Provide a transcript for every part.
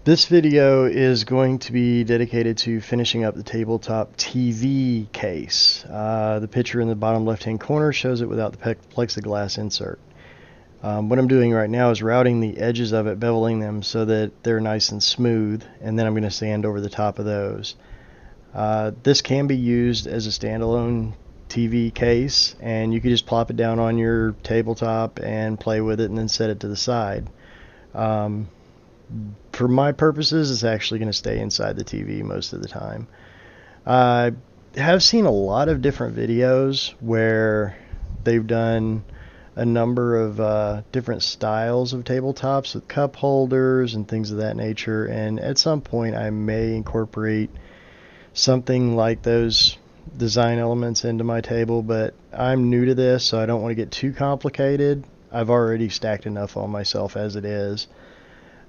This video is going to be dedicated to finishing up the tabletop TV case. The picture in the bottom left-hand corner shows it without the plexiglass insert. What I'm doing right now is routing the edges of it, beveling them so that they're nice and smooth, and then I'm going to sand over the top of those. This can be used as a standalone TV case, and you can just plop it down on your tabletop and play with it and then set it to the side. For my purposes, it's actually going to stay inside the TV most of the time. I have seen a lot of different videos where they've done a number of different styles of tabletops with cup holders and things of that nature, and at some point I may incorporate something like those design elements into my table, but I'm new to this, so I don't want to get too complicated. I've already stacked enough on myself as it is.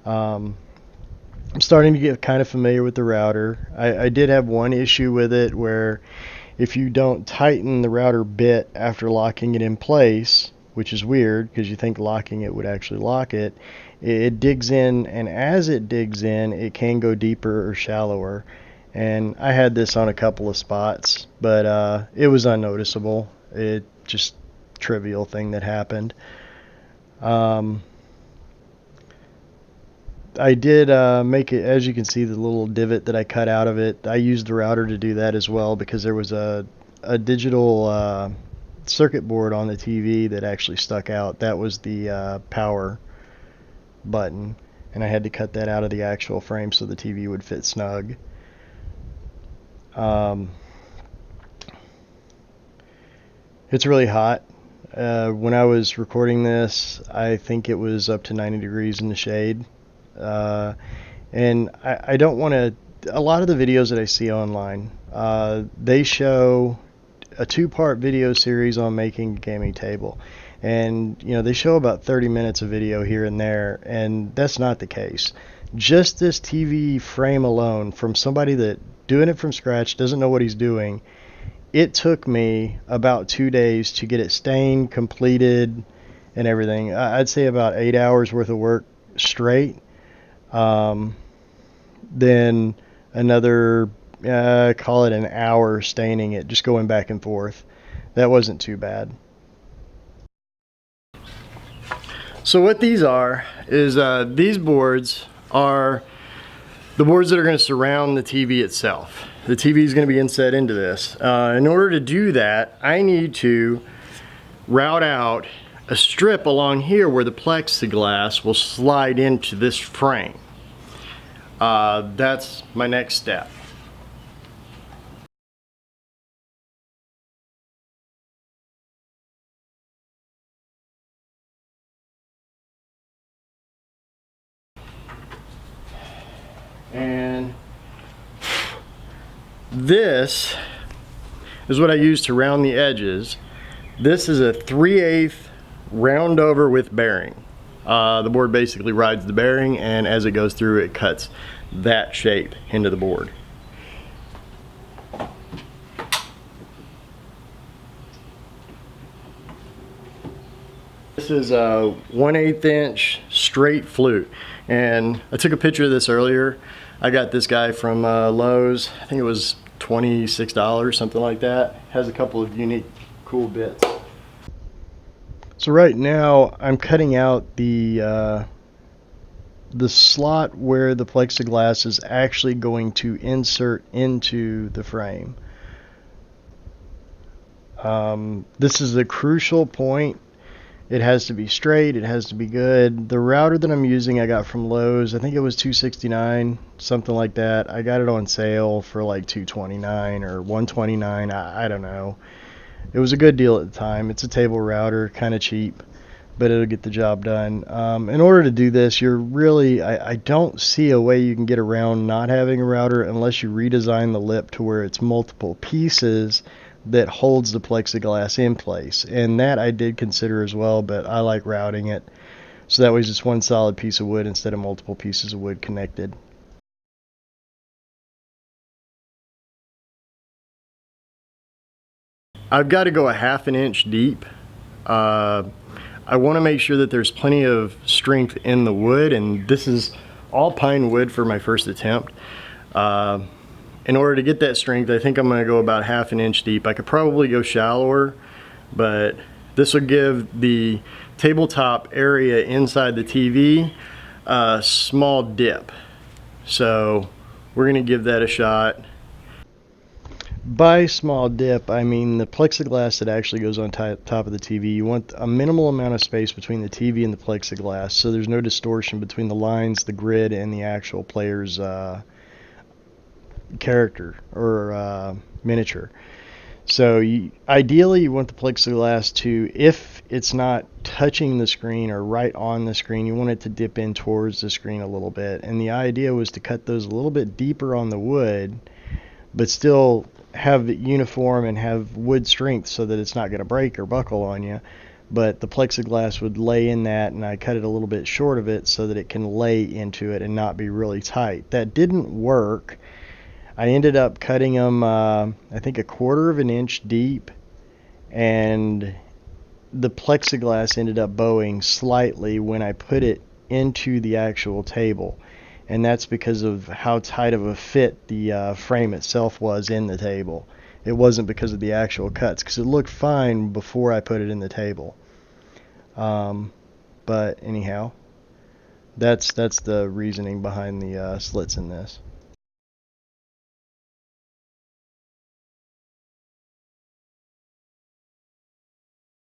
I'm starting to get kind of familiar with the router. I did have one issue with it where if you don't tighten the router bit after locking it in place, which is weird because you think locking it would actually lock it, it digs in, and as it digs in, it can go deeper or shallower. And I had this on a couple of spots, but it was unnoticeable. It just trivial thing that happened. I did make it, as you can see, the little divot that I cut out of it. I used the router to do that as well because there was a digital circuit board on the TV that actually stuck out. That was the power button, and I had to cut that out of the actual frame so the TV would fit snug. It's really hot. When I was recording this, I think it was up to 90 degrees in the shade. And I don't want to, a lot of the videos that I see online, they show a two-part video series on making a gaming table. And, you know, they show about 30 minutes of video here and there, and that's not the case. Just this TV frame alone, from somebody that doing it from scratch, doesn't know what he's doing, it took me about 2 days to get it stained, completed, and everything. I'd say about 8 hours worth of work straight. Then another, call it an hour staining it, just going back and forth. That wasn't too bad. So what these are is these boards are the boards that are going to surround the TV itself. The TV is going to be inset into this. In order to do that, I need to route out a strip along here where the plexiglass will slide into this frame. That's my next step. And this is what I use to round the edges. This is a 3/8 round over with bearing. The board basically rides the bearing, and as it goes through, it cuts that shape into the board. This is a 1/8 inch straight flute, and I took a picture of this earlier. I got this guy from Lowe's. I think it was $26, something like that. Has a couple of unique, cool bits. So right now I'm cutting out the slot where the plexiglass is actually going to insert into the frame. This is a crucial point. It has to be straight, it has to be good. The router that I'm using I got from Lowe's. I think it was $269, something like that. I got it on sale for like $229 or $129, I don't know. It was a good deal at the time. It's a table router, kind of cheap, but it'll get the job done. In order to do this, you're really, I don't see a way you can get around not having a router unless you redesign the lip to where it's multiple pieces that holds the plexiglass in place. And that I did consider as well, but I like routing it so that way it's just one solid piece of wood instead of multiple pieces of wood connected. I've got to go a ½ an inch deep. I want to make sure that there's plenty of strength in the wood, and this is all pine wood for my first attempt. In order to get that strength, I think I'm going to go about 1/2 inch deep. I could probably go shallower, but this will give the tabletop area inside the TV a small dip. So we're going to give that a shot. By small dip, I mean the plexiglass that actually goes on top of the TV. You want a minimal amount of space between the TV and the plexiglass, so there's no distortion between the lines, the grid, and the actual player's character or miniature. So ideally you want the plexiglass to, if it's not touching the screen or right on the screen, you want it to dip in towards the screen a little bit. And the idea was to cut those a little bit deeper on the wood, but still have it uniform and have wood strength so that it's not going to break or buckle on you. But the plexiglass would lay in that, and I cut it a little bit short of it so that it can lay into it and not be really tight. That didn't work. I ended up cutting them, I think 1/4 inch deep, and the plexiglass ended up bowing slightly when I put it into the actual table. And that's because of how tight of a fit the frame itself was in the table. It wasn't because of the actual cuts, because it looked fine before I put it in the table. But anyhow, that's the reasoning behind the slits in this.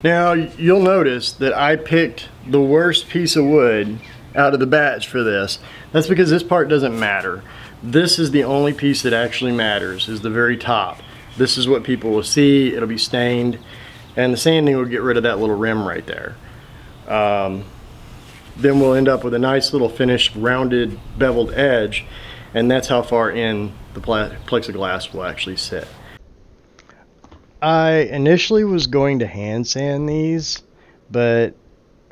Now you'll notice that I picked the worst piece of wood out of the batch for this. That's because this part doesn't matter. This is the only piece that actually matters, is the very top. This is what people will see. It'll be stained, and the sanding will get rid of that little rim right there. Then we'll end up with a nice little finished rounded beveled edge, and that's how far in the plexiglass will actually sit. I initially was going to hand sand these, but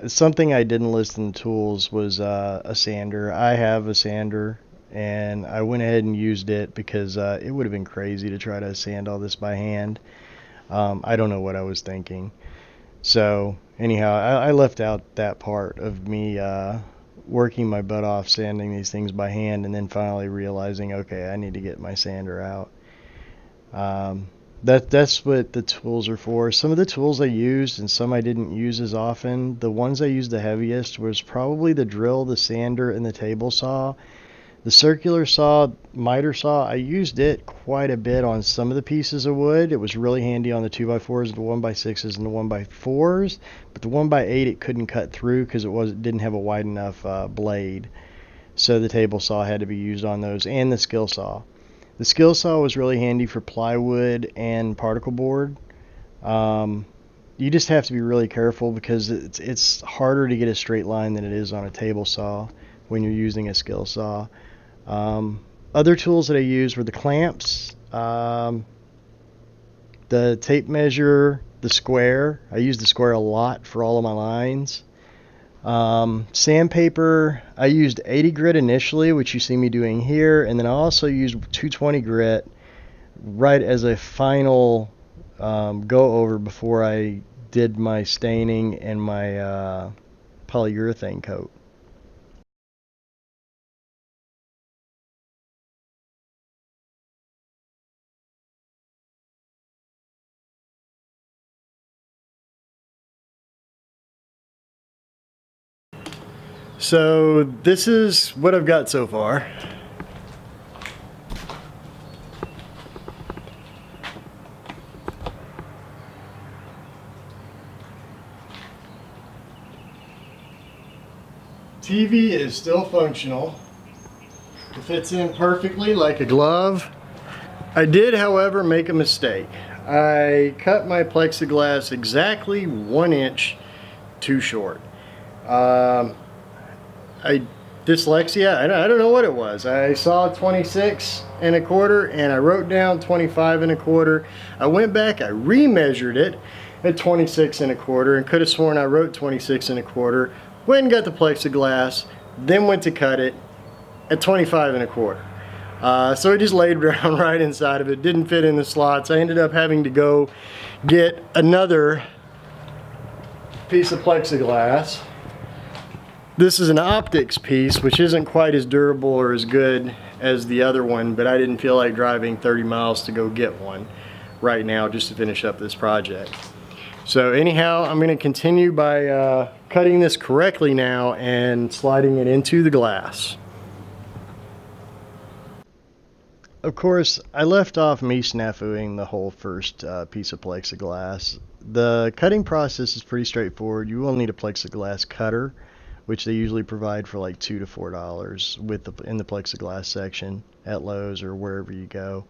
something I didn't list in the tools was a sander. I have a sander, and I went ahead and used it because it would have been crazy to try to sand all this by hand. I don't know what I was thinking. So anyhow, I left out that part of me working my butt off sanding these things by hand, and then finally realizing, okay, I need to get my sander out. That's what the tools are for. Some of the tools I used and some I didn't use as often. The ones I used the heaviest was probably the drill, the sander, and the table saw. The circular saw, miter saw, I used it quite a bit on some of the pieces of wood. It was really handy on the 2x4s, the 1x6s, and the 1x4s. But the 1x8 it couldn't cut through because it didn't have a wide enough blade. So the table saw had to be used on those, and the skill saw. The skill saw was really handy for plywood and particle board. You just have to be really careful because it's harder to get a straight line than it is on a table saw when you're using a skill saw. Other tools that I used were the clamps, the tape measure, the square. I used the square a lot for all of my lines. Sandpaper, I used 80 grit initially, which you see me doing here, and then I also used 220 grit right as a final go over before I did my staining and my polyurethane coat. So this is what I've got so far. TV is still functional. It fits in perfectly like a glove. I did, however, make a mistake. I cut my plexiglass exactly 1 inch too short. Dyslexia, I don't know what it was. I saw 26 1/4 and I wrote down 25 1/4. I went back, I remeasured it at 26 1/4 and could have sworn I wrote 26 1/4. Went and got the plexiglass, then went to cut it at 25 1/4. So it just laid down right inside of it, didn't fit in the slots. I ended up having to go get another piece of plexiglass. This is an optics piece, which isn't quite as durable or as good as the other one, but I didn't feel like driving 30 miles to go get one right now just to finish up this project. So anyhow, I'm going to continue by cutting this correctly now and sliding it into the glass. Of course, I left off me snafuing the whole first piece of plexiglass. The cutting process is pretty straightforward. You will need a plexiglass cutter, which they usually provide for like $2 to $4 in the plexiglass section at Lowe's or wherever you go.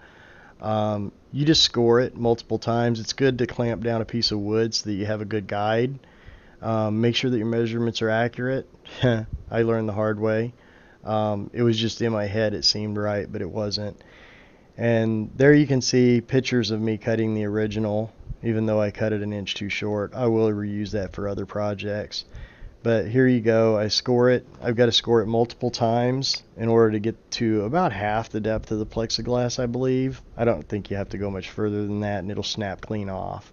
You just score it multiple times. It's good to clamp down a piece of wood so that you have a good guide. Make sure that your measurements are accurate. I learned the hard way. It was just in my head, it seemed right, but it wasn't. And there you can see pictures of me cutting the original, even though I cut it an inch too short. I will reuse that for other projects. But here you go, I score it. I've got to score it multiple times in order to get to about half the depth of the plexiglass, I believe. I don't think you have to go much further than that, and it'll snap clean off.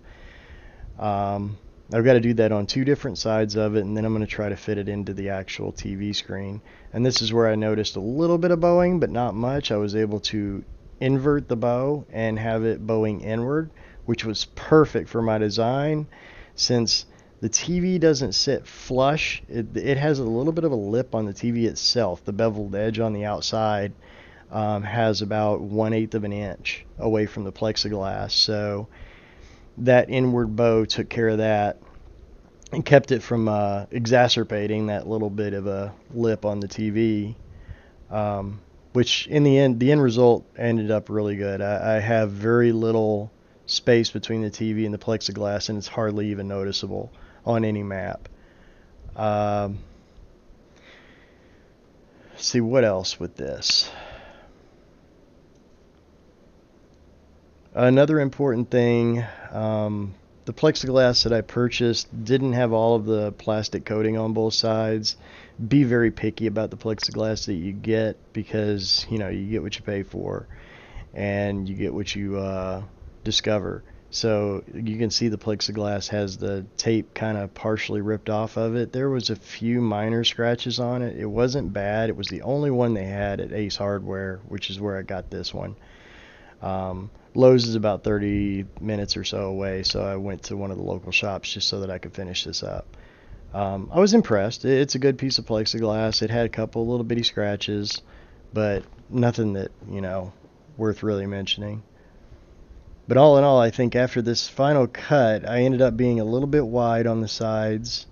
I've got to do that on 2 different sides of it, and then I'm going to try to fit it into the actual TV screen. And this is where I noticed a little bit of bowing, but not much. I was able to invert the bow and have it bowing inward, which was perfect for my design since the TV doesn't sit flush. It has a little bit of a lip on the TV itself. The beveled edge on the outside has about 1/8 of an inch away from the plexiglass. So that inward bow took care of that and kept it from exacerbating that little bit of a lip on the TV, which in the end result ended up really good. I have very little space between the TV and the plexiglass, and it's hardly even noticeable on any map. See what else with this. Another important thing, the plexiglass that I purchased didn't have all of the plastic coating on both sides. Be very picky about the plexiglass that you get because, you get what you pay for and you get what you discover. So you can see the plexiglass has the tape kind of partially ripped off of it. There was a few minor scratches on it. It wasn't bad. It was the only one they had at Ace Hardware, which is where I got this one. Lowe's is about 30 minutes or so away, so I went to one of the local shops just so that I could finish this up. I was impressed. It's a good piece of plexiglass. It had a couple little bitty scratches, but nothing that, worth really mentioning. But all in all, I think after this final cut, I ended up being a little bit wide on the sides,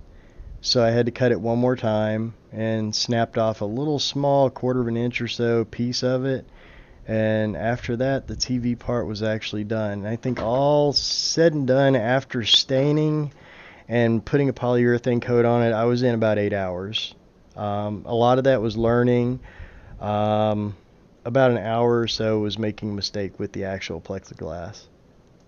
so I had to cut it one more time and snapped off a little small 1/4 of an inch or so piece of it. And after that, the TV part was actually done. And I think all said and done, after staining and putting a polyurethane coat on it, I was in about 8 hours. A lot of that was learning. About an hour or so was making a mistake with the actual plexiglass.